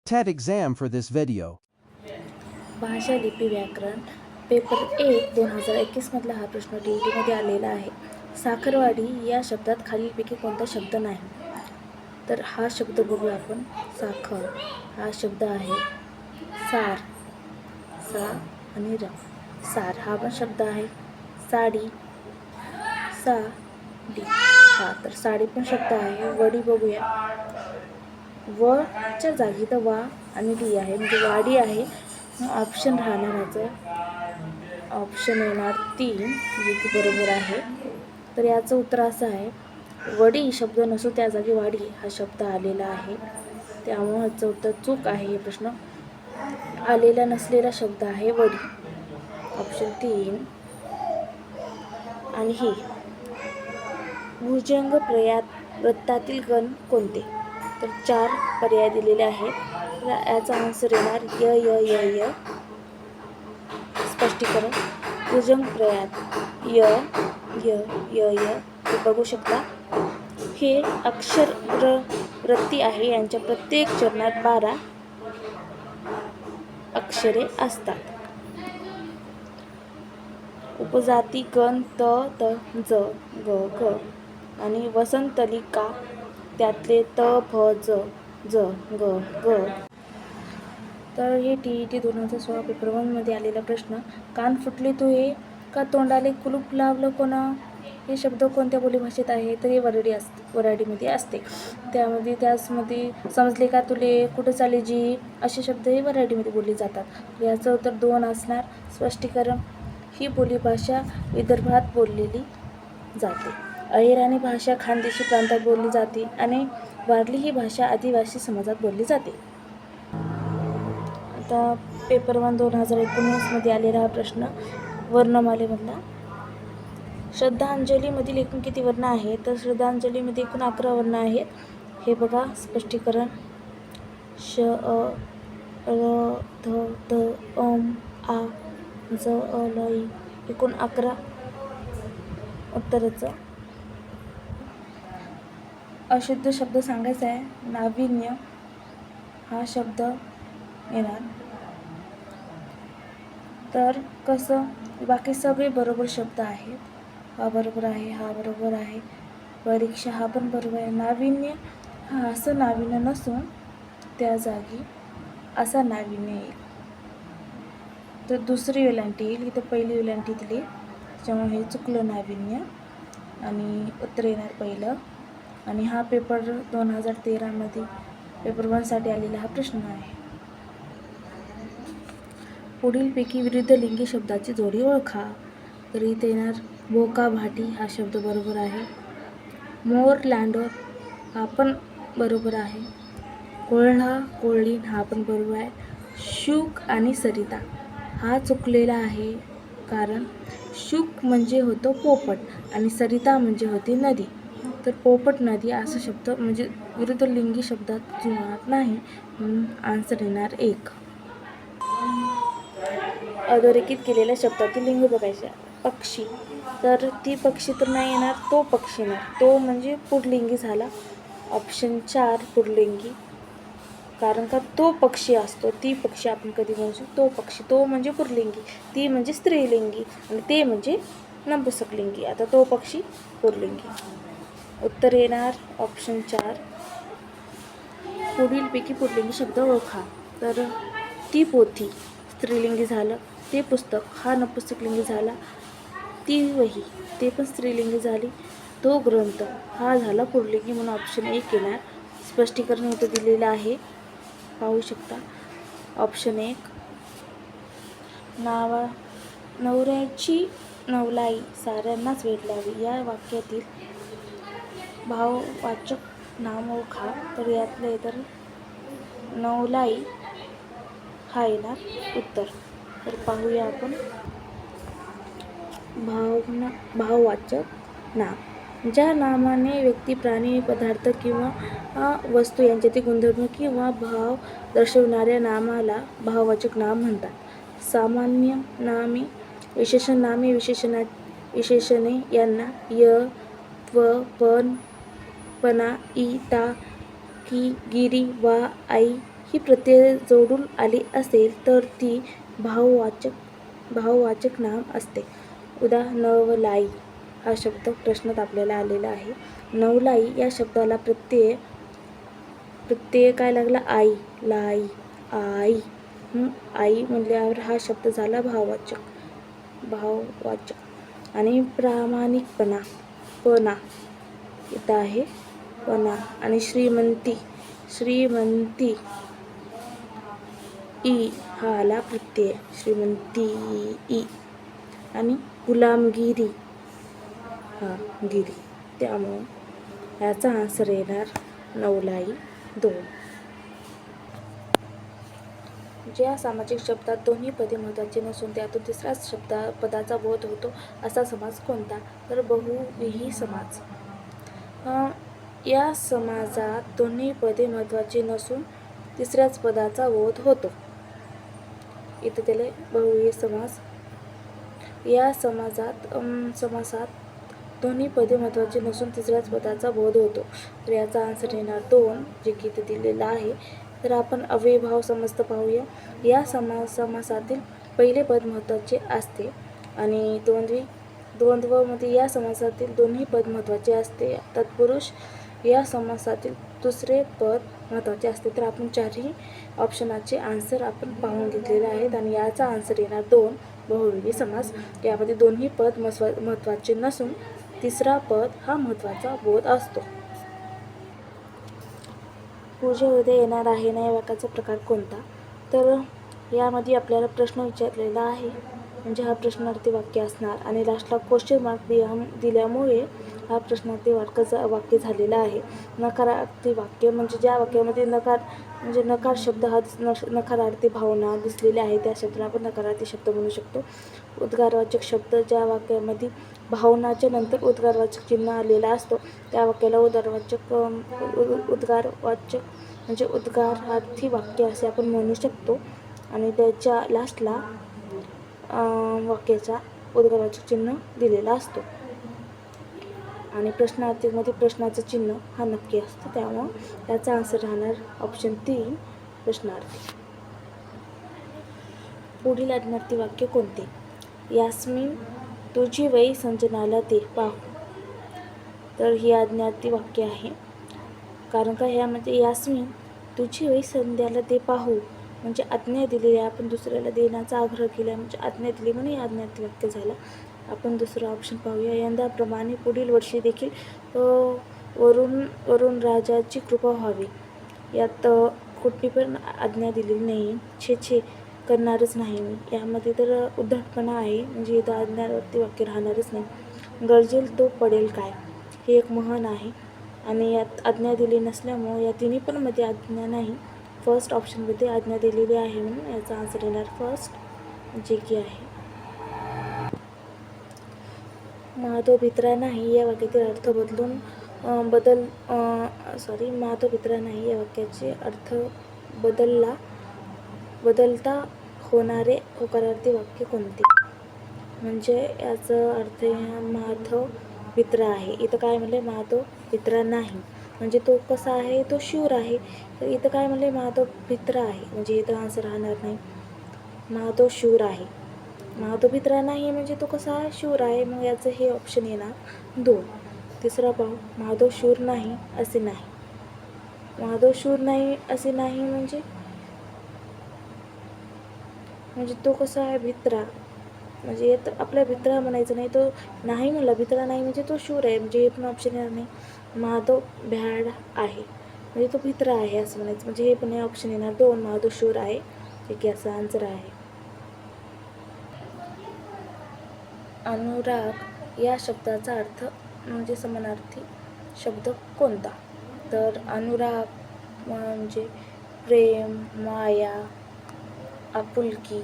TED exam for this video. भाषा लिपी व्याकरण पेपर 1 2021 मधला हा प्रश्न टीईटीमध्ये आलेला आहे. साखरवाडी या शब्दात खालीलपैकी कोणता शब्द नाही? तर हा शब्द बघू आपण. साखर हा शब्द आहे. सार, सा आणि र, सार हा पण शब्द आहे. साडी, सा डी, हा तर साडी पण शब्द आहे. वडी बघूया. व च्या जागी तर वा आणि डी आहे, म्हणजे वाडी आहे. ऑप्शन राहणार ह्याचं ऑप्शन येणार 3, जे की बरोबर आहे. तर याचं उत्तर असं आहे, वडी शब्द नसून त्या जागी वाडी हा शब्द आलेला आहे. त्यामुळे ह्याचं उत्तर चूक आहे. हे प्रश्न आलेला नसलेला शब्द आहे वडी, ऑप्शन 3. आणि ही भुजंग प्रयात वृत्तातील गण कोणते? तर 4 पर्याय दिलेले आहेत. याचा आन्सर येणार य य य य. स्पष्टीकरण भुजंग प्रयात य य य य हे बघू शकता. हे अक्षर वृत्ती आहे. यांच्या प्रत्येक चरणात 12 अक्षरे असतात. उपजाती गण त त ज ग ग आणि वसंतलिका त्यातले त फ ज ज ग ग. तर हे टीईटी 2016 पेपर 1 मध्ये आलेला प्रश्न. कान फुटले तुहे का तोंडाले कुलूप लावलं कोणा? हे शब्द कोणत्या बोलीभाषेत आहे? तर हे वऱ्हाडीमध्ये असते. त्यामध्ये समजले का तुले, कुठं चाले जी, असे शब्द हे वऱ्हाडीमध्ये बोलले जातात. याचं उत्तर 2 असणार. स्पष्टीकरण ही बोलीभाषा विदर्भात बोललेली जाते. अहिराणी भाषा खानदेशी प्रांतात बोलली जाते आणि वारली ही भाषा आदिवासी समाजात बोलली जाते. आता पेपर 1 2019 मध्ये आलेला हा प्रश्न वर्णमालेमधला. श्रद्धांजलीमधील एकूण किती वर्ण आहेत? तर श्रद्धांजलीमध्ये एकूण 11 वर्ण आहेत. हे बघा स्पष्टीकरण. श अ र ध ध अम आ ज अ ल इ एकूण 11. उत्तराचं अशुद्ध शब्द सांगायचा आहे. नाविन्य हा शब्द येणार. तर कसं, बाकी सगळे बरोबर शब्द आहेत. हा बरोबर आहे, हा बरोबर आहे. परीक्षा हा पण बरोबर आहे. नाविन्य हा असं नाविन्य नसून त्या जागी असा नाविन्य येईल. तर दुसरी वेलांटी येईल. इथं पहिली वेलांटी दिली, त्याच्यामुळे हे चुकलं नाविन्य आणि उत्तर येणार पहिलं. आणि हा पेपर 2013 मध्ये पेपर 1 साठी आलेला हा प्रश्न आहे. पुढीलपैकी विरुद्ध लिंगी शब्दाची जोडी ओळखा. तर इथे येणार बोका भाटी हा शब्द बरोबर आहे. मोर लँडोर हा पण बरोबर आहे. कोल्हा कोल्हीन हा पण बरोबर आहे. शुक आणि सरिता हा चुकलेला आहे, कारण शुक म्हणजे होतो पोपट आणि सरिता म्हणजे होती नदी. तर पोपट नदी असा शब्द म्हणजे विरुद्ध लिंगी शब्दात जुळणार नाही, म्हणून आन्सर येणार 1. अधोरेखित केलेल्या शब्दातील लिंग बघायचे. पक्षी, तर ती पक्षी तर नाही येणार, तो पक्षी येणार. तो म्हणजे पुढलिंगी झाला. ऑप्शन 4 पुढलिंगी, कारण का तो पक्षी असतो. ती पक्षी आपण कधी म्हणू, तो पक्षी, तो म्हणजे पुढलिंगी, ती म्हणजे स्त्रीलिंगी आणि ते म्हणजे नपुंसकलिंगी. आता तो पक्षी पुढलिंगी. उत्तर येणार ऑप्शन 4. पुढीलपैकी पुढलिंगी शब्द ओळखा. तर ती पोथी स्त्रीलिंगी झालं. ते पुस्तक हा नपुंसकलिंगी झाला. ती वही ते पण स्त्रीलिंगी झाली. तो ग्रंथ हा झाला पुढलिंगी, म्हणून ऑप्शन 1 येणार. स्पष्टीकरण इथं दिलेलं आहे, पाहू शकता. ऑप्शन 1 नवऱ्याची नवलाई साऱ्यांनाच वेड लावी या वाक्यातील भाववाचक नाम ओळखा. तर यातलं तर नवलाई हा येणार उत्तर. तर पाहूया आपण. भाववाचक नाम ज्या नामाने व्यक्ती, प्राणी, पदार्थ किंवा वस्तू यांच्यातील गुणधर्म किंवा भाव दर्शवणाऱ्या नामाला भाववाचक नाम म्हणतात. सामान्य नामे, विशेषण नामे, विशेषणे यांना य, त्व, पण, पणा, इ, ता, की, गिरी, वा, आई, ही प्रत्यय जोडून आली असेल तर ती भाववाचक नाम असते. उदा नवलाई हा शब्द प्रश्नात आपल्याला आलेला आहे. नवलाई या शब्दाला प्रत्यय काय लागला? आई. लाई, आई. आई म्हणल्यावर हा शब्द झाला भाववाचक. आणि प्रामाणिकपणा, पणा इथं आहे पणा. आणि श्रीमंती ई हा आला प्रत्यय, श्रीमंती ई. आणि गुलामगिरी हा गिरी, त्यामुळं याचा आन्सर येणार नवलाई 2. ज्या सामासिक शब्दात दोन्ही पदे महत्त्वाची नसून त्यातून तिसऱ्याच पदाचा बोध होतो असा समास कोणता? तर बहुव्रीही समास. या समाजात दोन्ही पदे महत्त्वाची नसून तिसऱ्याच पदाचा बोध होतो. इथं त्याला बहुव्रीही समास. या समासात दोन्ही पदे महत्त्वाची नसून तिसऱ्याच पदाचा बोध होतो. तर याचा आन्सर येणार 2, जे की इथे दिलेला आहे. तर आपण अव्ययभाव समस्त पाहूया. या समासातील पहिले पद महत्त्वाचे असते आणि द्वंद्वमध्ये या समासातील दोन्ही पद महत्त्वाचे असते. तत्पुरुष या समासातील दुसरे पद महत्त्वाचे असते. तर आपण चारही ऑप्शनाचे आन्सर आपण पाहून घेतलेले आहेत आणि याचा आन्सर येणार 2, बहुव्रीही समास. यामध्ये दोन्ही पद महत्त्वाचे नसून तिसरा पद हा महत्त्वाचा बोध असतो. पूजा उद्या येणार आहे ना या वाक्याचा प्रकार कोणता? तर यामध्ये आपल्याला प्रश्न विचारलेला आहे, म्हणजे हा प्रश्नार्थी वाक्य असणार आणि लास्टला क्वेश्चन मार्क दिल्यामुळे हा प्रश्नार्थी वाक्य झालेला आहे. नकारार्थी वाक्य म्हणजे ज्या वाक्यामध्ये नकार शब्द हा नकारार्थी भावना दिसलेली आहे त्या शब्दाला आपण नकारार्थी शब्द म्हणू शकतो. उद्गारवाचक शब्द ज्या वाक्यामध्ये भावनाच्या नंतर उद्गारवाचक चिन्ह आलेला असतो त्या वाक्याला उद्गारवाचक म्हणजे उद्गारार्थी वाक्य असे आपण म्हणू शकतो. आणि त्याच्या लास्टला वाक्याचा उद्गारवाचक चिन्ह दिलेला असतो. आणि प्रश्नार्थीमध्ये प्रश्नाचं चिन्ह हा नक्की असतो, त्यामुळं त्याचा आन्सर राहणार ऑप्शन 3, प्रश्नार्थी. पुढील आज्ञार्थी वाक्य कोणते? यास्मीन तुझी वही संजनाला दे पाहू. तर ही आज्ञार्थी वाक्य आहे, कारण का ह्यामध्ये यास्मीन तुझी वही संध्याला दे पाहू म्हणजे आज्ञा दिलेली आहे, आपण दुसऱ्याला देण्याचा आग्रह केला म्हणजे आज्ञा दिली म्हणून हे आज्ञार्थी वाक्य झालं. आपण दुसरं ऑप्शन पाहूया. यंदाप्रमाणे पुढील वर्षी देखील वरुण राजाची कृपा व्हावी. यात कुठली पण आज्ञा दिलेली नाही. छे करणारच नाही मी. यामध्ये तर उद्धटपणा आहे, म्हणजे इथं आज्ञार्थी वाक्य राहणारच नाही. गरजेल तो पडेल काय हे एक म्हण आहे आणि यात आज्ञा दिली नसल्यामुळं या तिन्ही पण मध्ये आज्ञा नाही. फर्स्ट ऑप्शनमध्ये आज्ञा दिलेली आहे म्हणून याचा आन्सर येणार फर्स्ट, जे की आहे. माधव भित्रा नाही या वाक्यातील अर्थ माधव भित्रा नाही या वाक्याचे अर्थ बदलता होणारे होकारार्थी वाक्य कोणते? म्हणजे याचा अर्थ माधव भित्रा आहे. इथं काय म्हणले? माधव भित्रा नाही म्हणजे तो कसा आहे? तो शूर आहे. तर इथं काय म्हणले? माधव भित्रा आहे म्हणजे इथं आन्सर राहणार नाही. माधव शूर आहे. माधव भित्रा नाही म्हणजे तो कसा आहे? शूर आहे. मग याचं हे ऑप्शन येणार 2. तिसरा पाहू. माधव शूर नाही असे नाही. माधव शूर नाही असे नाही म्हणजे तो कसा आहे? भित्रा. म्हणजे येत आपल्या भित्रा म्हणायचं नाही, तो नाही म्हणला भित्रा नाही म्हणजे तो शूर आहे, म्हणजे हे पण ऑप्शन येणार नाही. माधव भ्याड आहे म्हणजे तो भित्रा आहे असं म्हणायचं, म्हणजे हे पण ऑप्शन येणार 2. माधव शूर आहे, जे की असा आन्सर आहे. अनुराग या शब्दाचा अर्थ म्हणजे समानार्थी शब्द कोणता? तर अनुराग म्हणजे प्रेम, माया, आपुलकी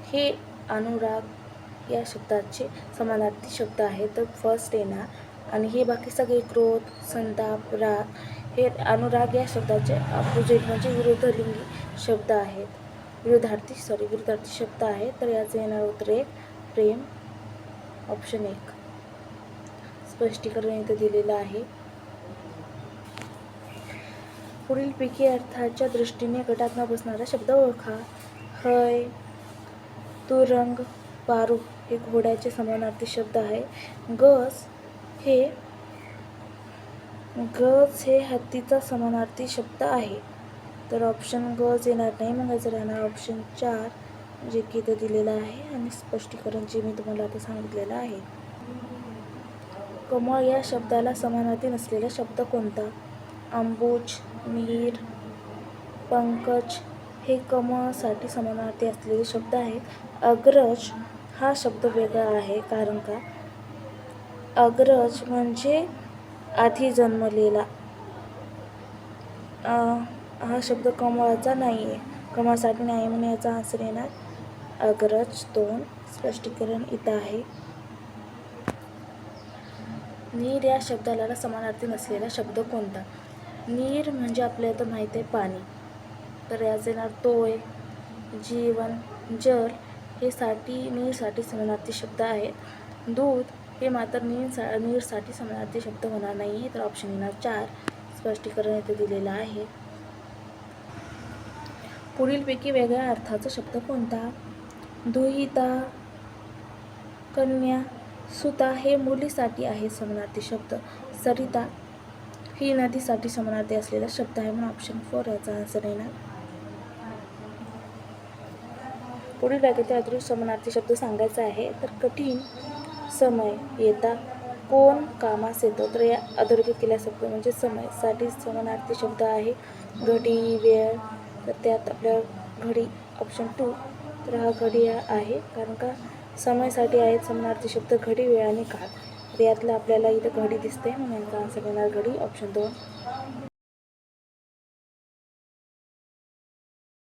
हे अनुराग या शब्दाचे समानार्थी शब्द आहेत. तर फर्स्ट येणार. आणि हे बाकी सगळे क्रोध, संताप, राग हे अनुराग या शब्दाचे अपोजिट म्हणजे विरुद्धलिंगी शब्द आहेत. विरुद्धार्थी शब्द आहेत. तर याचं येणार उत्तर 1, प्रेम, ऑप्शन 1. स्पष्टीकरण इथं दिलेलं आहे. पुढीलपैकी अर्थाच्या दृष्टीने गटात न बसणारा शब्द ओळखा. हय, तुरंग, पारू हे घोड्याचे समानार्थी शब्द आहे. गज हे हत्तीचा समानार्थी शब्द आहे. तर ऑप्शन गज येणार नाही, मग याचं राहणार ऑप्शन 4 जे की इथं दिलेलं आहे आणि स्पष्टीकरण जे मी तुम्हाला आता सांगितलेलं आहे. कमळ या शब्दाला समानार्थी नसलेला शब्द कोणता? अंबुज, मिहीर, पंकज हे कमळसाठी समानार्थी असलेले शब्द आहेत. अग्रज हा शब्द वेगळा आहे, कारण का अग्रज म्हणजे आधी जन्मलेला. हा शब्द कमळाचा नाही आहे, कमळासाठी नाही, म्हणून याचा आन्सर येणार अग्रज 2. स्पष्टीकरण इथं आहे. नीर या शब्दाला समानार्थी नसलेला शब्द कोणता? नीर म्हणजे आपल्याला तर माहीत आहे पाणी, तर याचे येणार तोय, जीवन, जल हे नीरसाठी समानार्थी शब्द आहेत. दूध हे मात्र नीरसाठी समानार्थी शब्द होणार नाही आहे, तर ऑप्शन येणार 4. स्पष्टीकरण इथे दिलेलं आहे. पुढीलपैकी वेगळ्या अर्थाचा शब्द कोणता? दुहिता, कन्या, सुता हे मुलीसाठी आहे समानार्थी शब्द. सरिता ही नदीसाठी समानार्थी असलेला शब्द आहे, म्हणून ऑप्शन 4 याचा आन्सर येणार. पुढील वाक्यातील अदृश्य समानार्थी शब्द सांगायचा आहे. तर कठीण समय येता कोण कामास येतो? तर या अधोरेखित केलेला शब्द म्हणजे समयसाठी समानार्थी शब्द आहे. घडी, वेळ, तर त्यात आपल्या घडी ऑप्शन 2, तर हा घडी आहे, कारण का समयसाठी आहेत समानार्थी शब्द घडी, वेळ आणि काळ. तर यातलं आपल्याला इथं घडी दिसते, म्हणून याचा आन्सर येणार घडी ऑप्शन 2.